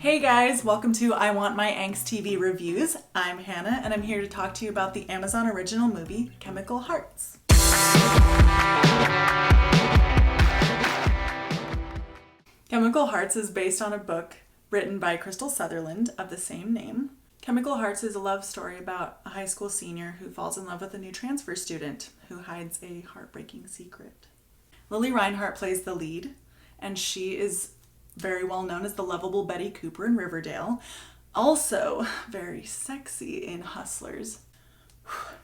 Hey guys, welcome to I Want My Angst TV Reviews. I'm Hannah, and I'm here to talk to you about the Amazon original movie, Chemical Hearts. Chemical Hearts is based on a book written by Crystal Sutherland of the same name. Chemical Hearts is a love story about a high school senior who falls in love with a new transfer student who hides a heartbreaking secret. Lily Reinhart plays the lead, and she is very well known as the lovable Betty Cooper in Riverdale. Also very sexy in Hustlers.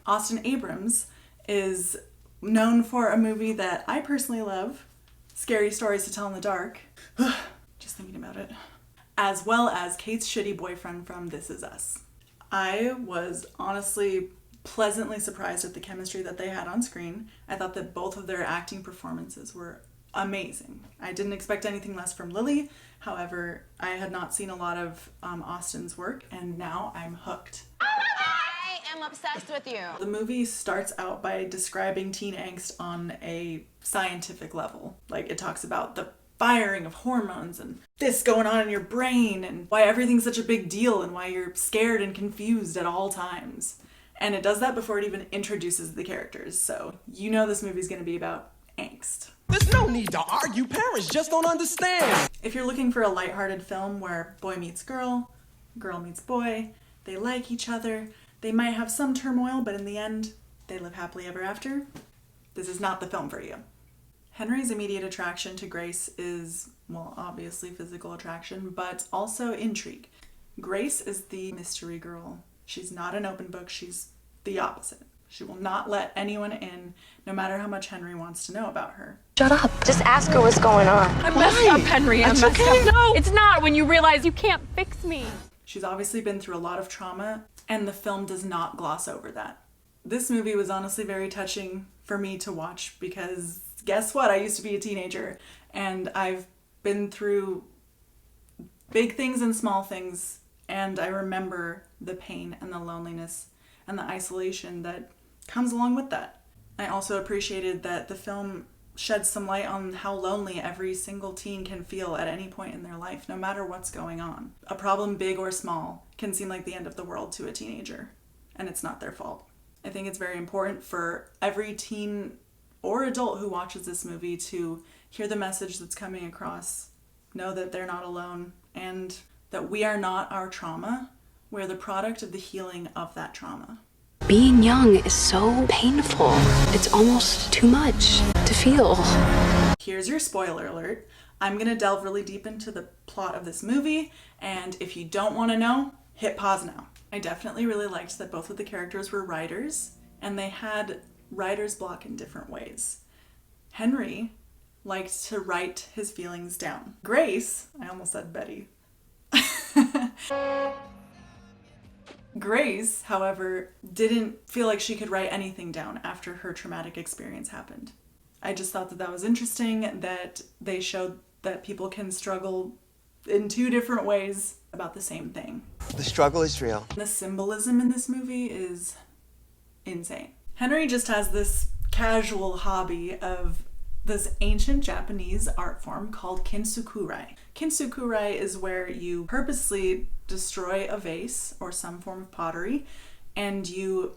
Austin Abrams is known for a movie that I personally love, Scary Stories to Tell in the Dark. Just thinking about it. As well as Kate's shitty boyfriend from This Is Us. I was honestly pleasantly surprised at the chemistry that they had on screen. I thought that both of their acting performances were amazing. I didn't expect anything less from Lily. However, I had not seen a lot of Austin's work, and now I'm hooked. I am obsessed with you. The movie starts out by describing teen angst on a scientific level. Like, it talks about the firing of hormones and this going on in your brain and why everything's such a big deal and why you're scared and confused at all times. And it does that before it even introduces the characters. So you know this movie's going to be about angst. There's no need to argue. Parents just don't understand. If you're looking for a lighthearted film where boy meets girl, girl meets boy, they like each other, they might have some turmoil, but in the end, they live happily ever after, this is not the film for you. Henry's immediate attraction to Grace is, well, obviously physical attraction, but also intrigue. Grace is the mystery girl. She's not an open book, she's the opposite. She will not let anyone in, no matter how much Henry wants to know about her. Shut up. Just ask her what's going on. I'm messed up, Henry. I'm messed up. No, it's not when you realize you can't fix me. She's obviously been through a lot of trauma, and the film does not gloss over that. This movie was honestly very touching for me to watch because guess what? I used to be a teenager, and I've been through big things and small things, and I remember the pain and the loneliness and the isolation that comes along with that. I also appreciated that the film sheds some light on how lonely every single teen can feel at any point in their life, no matter what's going on. A problem, big or small, can seem like the end of the world to a teenager, and it's not their fault. I think it's very important for every teen or adult who watches this movie to hear the message that's coming across, know that they're not alone, and that we are not our trauma. We're the product of the healing of that trauma. Being young is so painful. It's almost too much to feel. Here's your spoiler alert. I'm going to delve really deep into the plot of this movie, and if you don't want to know, hit pause now. I definitely really liked that both of the characters were writers, and they had writer's block in different ways. Henry liked to write his feelings down. Grace, I almost said Betty. Grace, however, didn't feel like she could write anything down after her traumatic experience happened. I just thought that that was interesting, that they showed that people can struggle in two different ways about the same thing. The struggle is real. The symbolism in this movie is insane. Henry just has this casual hobby of this ancient Japanese art form called kintsukuroi. Kintsukuroi is where you purposely destroy a vase or some form of pottery and you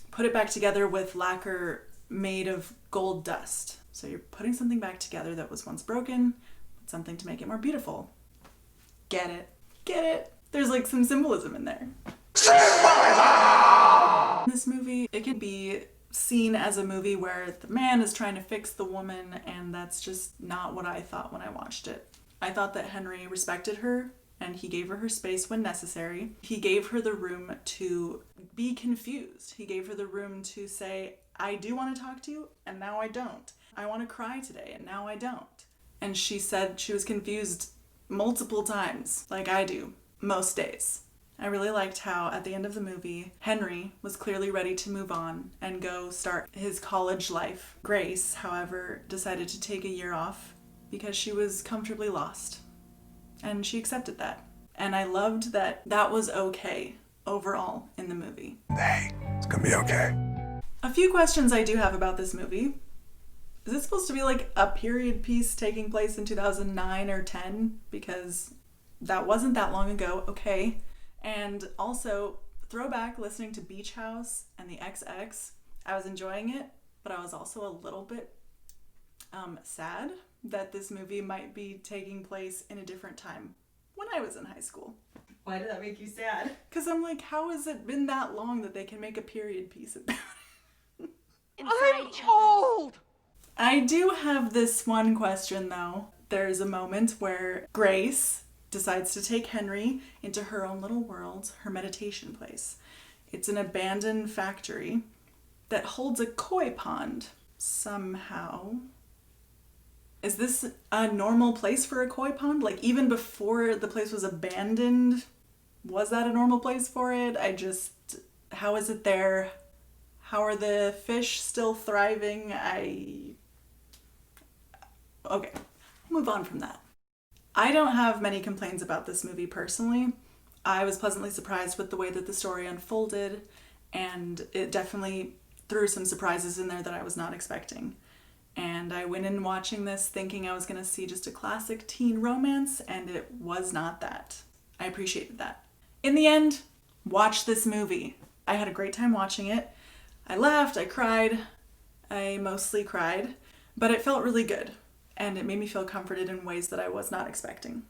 put it back together with lacquer made of gold dust. So you're putting something back together that was once broken, something to make it more beautiful. Get it? Get it? There's like some symbolism in there. Symbolism! In this movie, it can be seen as a movie where the man is trying to fix the woman, and that's just not what I thought when I watched it. I thought that Henry respected her and he gave her space when necessary. He gave her the room to be confused. He gave her the room to say, I do want to talk to you, and now I don't. I want to cry today, and now I don't. And she said she was confused multiple times, like I do, most days. I really liked how at the end of the movie, Henry was clearly ready to move on and go start his college life. Grace, however, decided to take a year off because she was comfortably lost. And she accepted that. And I loved that that was okay overall in the movie. Hey, it's gonna be okay. A few questions I do have about this movie. Is it supposed to be like a period piece taking place in 2009 or 10? Because that wasn't that long ago, okay. And also, throwback listening to Beach House and the XX. I was enjoying it, but I was also a little bit sad that this movie might be taking place in a different time when I was in high school. Why did that make you sad? Because I'm like, how has it been that long that they can make a period piece about it? I'm old! I do have this one question, though. There's a moment where Grace decides to take Henry into her own little world, her meditation place. It's an abandoned factory that holds a koi pond somehow. Is this a normal place for a koi pond? Like, even before the place was abandoned, was that a normal place for it? How is it there? How are the fish still thriving? Okay, move on from that. I don't have many complaints about this movie personally. I was pleasantly surprised with the way that the story unfolded, and it definitely threw some surprises in there that I was not expecting. And I went in watching this thinking I was going to see just a classic teen romance, and it was not that. I appreciated that. In the end, watch this movie. I had a great time watching it. I laughed, I cried, I mostly cried, but it felt really good, and it made me feel comforted in ways that I was not expecting.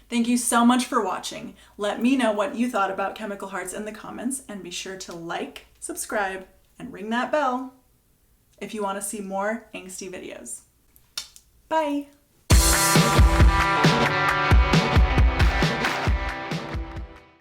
Thank you so much for watching. Let me know what you thought about Chemical Hearts in the comments, and be sure to like, subscribe, and ring that bell if you want to see more angsty videos. Bye!